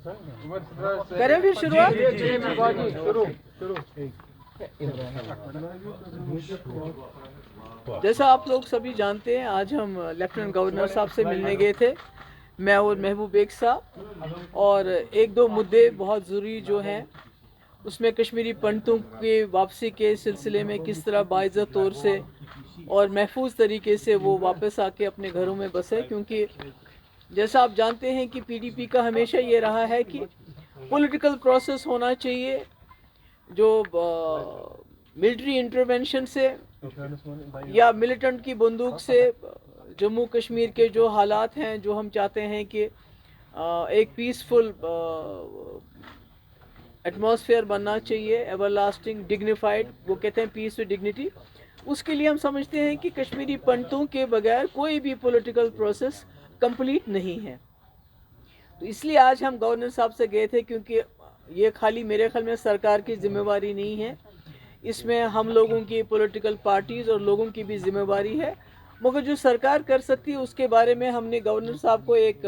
کریں پھر شروعات. جیسا آپ لوگ سبھی جانتے ہیں آج ہم لیفٹیننٹ گورنر صاحب سے ملنے گئے تھے، میں اور محبوب بیگ صاحب، اور ایک دو مدعے بہت ضروری جو ہیں اس میں کشمیری پنڈتوں کی واپسی کے سلسلے میں کس طرح باعزت طور سے اور محفوظ طریقے سے وہ واپس آ کے اپنے گھروں میں بسے، کیونکہ جیسا آپ جانتے ہیں کہ پی ڈی پی کا ہمیشہ یہ رہا ہے کہ پولیٹیکل پروسیس ہونا چاہیے جو ملٹری انٹرونشن سے یا ملیٹنٹ کی بندوق سے جموں کشمیر کے جو حالات ہیں، جو ہم چاہتے ہیں کہ ایک پیسفل ایٹماسفیئر بننا چاہیے، ایور لاسٹنگ ڈگنیفائڈ، وہ کہتے ہیں پیس ود ڈگنیٹی. اس کے لیے ہم سمجھتے ہیں کہ کشمیری پنڈتوں کے بغیر کوئی بھی پولیٹیکل پروسیس کمپلیٹ نہیں ہے. تو اس لیے آج ہم گورنر صاحب سے گئے تھے، کیونکہ یہ خالی میرے خیال میں سرکار کی ذمہ داری نہیں ہے، اس میں ہم لوگوں کی پولیٹیکل پارٹیز اور لوگوں کی بھی ذمہ داری ہے. مگر جو سرکار کر سکتی ہے اس کے بارے میں ہم نے گورنر صاحب کو ایک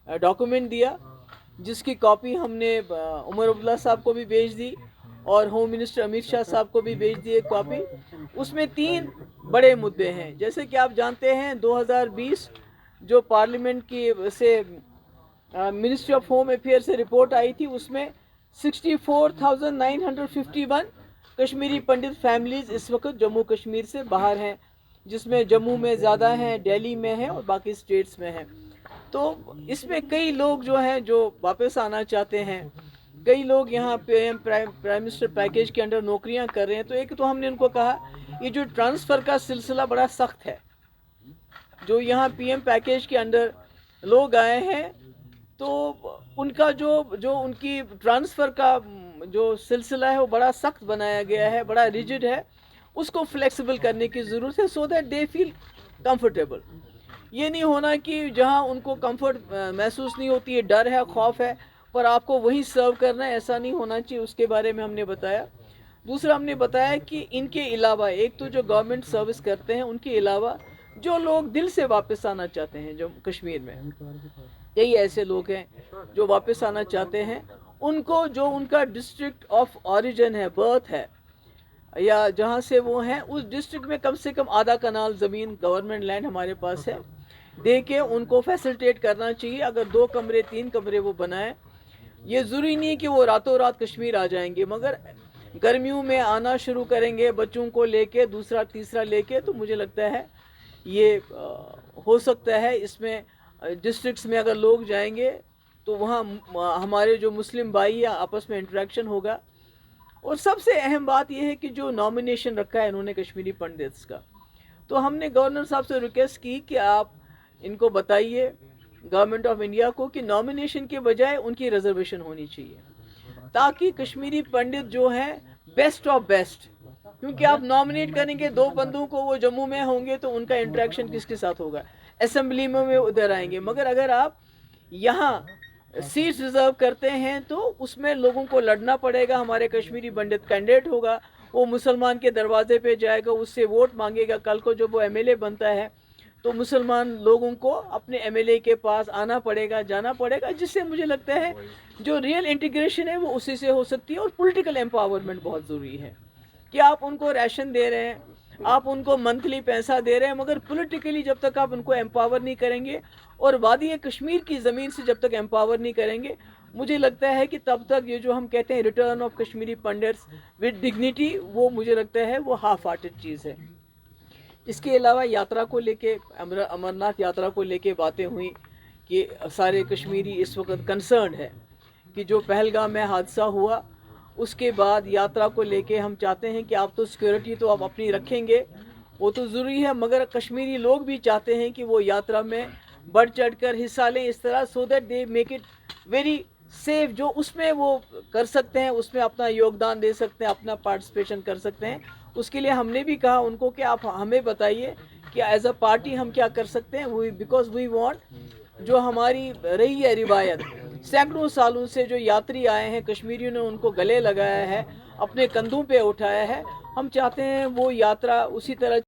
ڈاکومنٹ دیا، جس کی کاپی ہم نے عمر عبداللہ صاحب کو بھی بھیج دی اور ہوم منسٹر امت شاہ صاحب کو بھی بھیج دی ایک کاپی. اس میں 3 بڑے مدعے ہیں. جیسے کہ آپ جانتے ہیں 2020 جو پارلیمنٹ کی سے منسٹری آف ہوم افیئر سے رپورٹ آئی تھی، اس میں 64,951 کشمیری پنڈت فیملیز اس وقت جموں کشمیر سے باہر ہیں، جس میں جموں میں زیادہ ہیں، دہلی میں ہیں اور باقی اسٹیٹس میں ہیں. تو اس میں کئی لوگ جو ہیں جو واپس آنا چاہتے ہیں، کئی لوگ یہاں پرائم منسٹر پیکیج کے انڈر نوکریاں کر رہے ہیں. تو ایک تو ہم نے ان کو کہا یہ جو ٹرانسفر کا سلسلہ بڑا سخت ہے، جو یہاں پی ایم پیکیج کے انڈر لوگ آئے ہیں تو ان کا جو ان کی ٹرانسفر کا جو سلسلہ ہے وہ بڑا سخت بنایا گیا ہے، بڑا ریجڈ ہے. اس کو فلیکسیبل کرنے کی ضرورت ہے سو دیٹ دے فیل کمفرٹیبل. یہ نہیں ہونا کہ جہاں ان کو کمفرٹ محسوس نہیں ہوتی ہے، ڈر ہے، خوف ہے، پر آپ کو وہیں سرو کرنا ہے، ایسا نہیں ہونا چاہیے. اس کے بارے میں ہم نے بتایا. دوسرا ہم نے بتایا کہ ان کے علاوہ ایک تو جو گورنمنٹ سروس کرتے ہیں، ان کے علاوہ جو لوگ دل سے واپس آنا چاہتے ہیں جو کشمیر میں، کئی ایسے لوگ ہیں جو واپس آنا چاہتے ہیں، ان کو جو ان کا ڈسٹرکٹ آف اوریجن ہے، برتھ ہے، یا جہاں سے وہ ہیں، اس ڈسٹرکٹ میں کم سے کم آدھا کنال زمین گورنمنٹ لینڈ ہمارے پاس ہے، دے کے ان کو فیسلٹیٹ کرنا چاہیے. اگر 2 کمرے 3 کمرے وہ بنائیں، یہ ضروری نہیں کہ وہ راتوں رات کشمیر آ جائیں گے، مگر گرمیوں میں آنا شروع کریں گے بچوں کو لے کے، دوسرا تیسرا لے کے، تو مجھے لگتا ہے یہ ہو سکتا ہے. اس میں ڈسٹرکٹس میں اگر لوگ جائیں گے تو وہاں ہمارے جو مسلم بھائی ہیں آپس میں انٹریکشن ہوگا. اور سب سے اہم بات یہ ہے کہ جو نامینیشن رکھا ہے انہوں نے کشمیری پنڈتس کا، تو ہم نے گورنر صاحب سے ریکویسٹ کی کہ آپ ان کو بتائیے گورنمنٹ آف انڈیا کو کہ نامینیشن کے بجائے ان کی ریزرویشن ہونی چاہیے، تاکہ کشمیری پنڈت جو ہیں بیسٹ آف بیسٹ، کیونکہ آپ نامینیٹ کریں گے 2 بندوں کو، وہ جموں میں ہوں گے تو ان کا انٹریکشن کس کے ساتھ ہوگا، اسمبلی میں وہ ادھر آئیں گے. مگر اگر آپ یہاں سیٹس ریزرو کرتے ہیں تو اس میں لوگوں کو لڑنا پڑے گا. ہمارے کشمیری پنڈت کینڈیڈیٹ ہوگا، وہ مسلمان کے دروازے پہ جائے گا، اس سے ووٹ مانگے گا. کل کو جب وہ ایم ایل اے بنتا ہے تو مسلمان لوگوں کو اپنے ایم ایل اے کے پاس آنا پڑے گا، جانا پڑے گا، جس سے مجھے لگتا ہے جو ریئل انٹیگریشن ہے وہ اسی سے ہو سکتی ہے. اور پولیٹیکل امپاورمنٹ بہت ضروری ہے کہ آپ ان کو ریشن دے رہے ہیں، آپ ان کو منتھلی پیسہ دے رہے ہیں، مگر پولیٹیکلی جب تک آپ ان کو امپاور نہیں کریں گے اور وادی کشمیر کی زمین سے جب تک امپاور نہیں کریں گے، مجھے لگتا ہے کہ تب تک یہ جو ہم کہتے ہیں return of Kashmiri Pandits with dignity, وہ مجھے لگتا ہے وہ ہاف ہارٹڈ چیز ہے. اس کے علاوہ یاترا کو لے کے، امرناتھ یاترا کو لے کے باتیں ہوئیں کہ سارے کشمیری اس وقت کنسرنڈ ہے کہ جو پہلگام میں حادثہ ہوا اس کے بعد یاترا کو لے کے ہم چاہتے ہیں کہ آپ تو سیکورٹی تو آپ اپنی رکھیں گے، وہ تو ضروری ہے، مگر کشمیری لوگ بھی چاہتے ہیں کہ وہ یاترا میں بڑھ چڑھ کر حصہ لیں اس طرح، so that they make it very safe. جو اس میں وہ کر سکتے ہیں اس میں اپنا یوگدان دے سکتے ہیں، اپنا پارٹیسپیشن کر سکتے ہیں. اس کے لیے ہم نے بھی کہا ان کو کہ آپ ہمیں بتائیے کہ ایز اے پارٹی ہم کیا کر سکتے ہیں، بیکاز وی وانٹ جو ہماری رہی ہے روایت، سینکڑوں سالوں سے جو یاتری آئے ہیں کشمیریوں نے ان کو گلے لگایا ہے، اپنے کندھوں پہ اٹھایا ہے، ہم چاہتے ہیں وہ یاترا اسی طرح